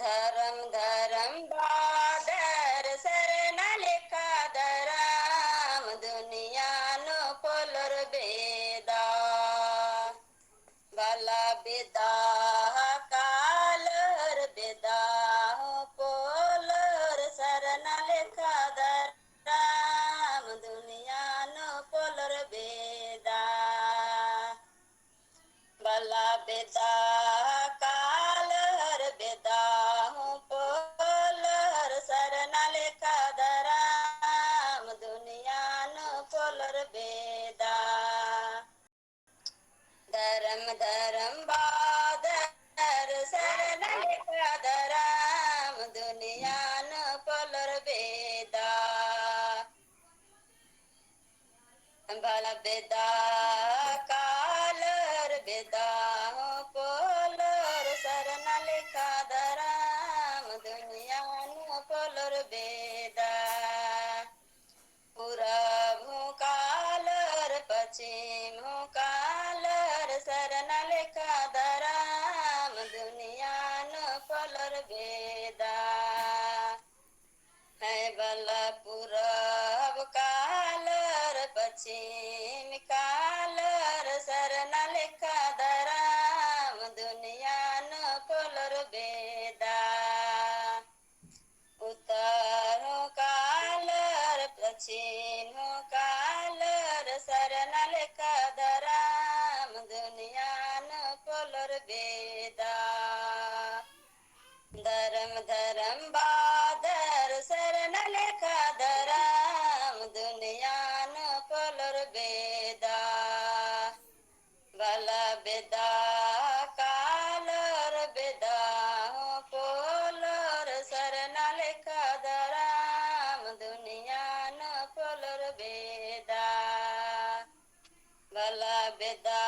धरम धरम बादर शरण लेखादराम दुनिया नो पोलर बेदा बला बेदा कालर बेदा पोलर शरण लेखादराम दुनिया नो पोलर बेदा बला बेदा कालर बेदा पोलर शरण लेखादराम दुनिया नो पोलर बेदा धरम धरम बादर शरण लेखादराम दुनिया नो पोलर बेदा बला बेदा कालर बेदा पोलर शरण लेखादराम दुनिया नो पोलर बेदा पूरब कालर पश्चिम कालर शरण लेखादराम दुनिया नो पोलर बेदा है बला पूरब कालर पश्चिम कालर शरण लेखादराम दुनिया नो पोलर बेदा उत्तर कालर पश्चिम कालर शरण लेखादराम दुनिया नो पोलर बेदा धरम धरम बादर शरण लेखादराम दुनिया नो पोलर बेदा बला बेदा कालर बेदा पोलर शरण लेखादराम दुनिया नो पोलर बेदा बला बेदा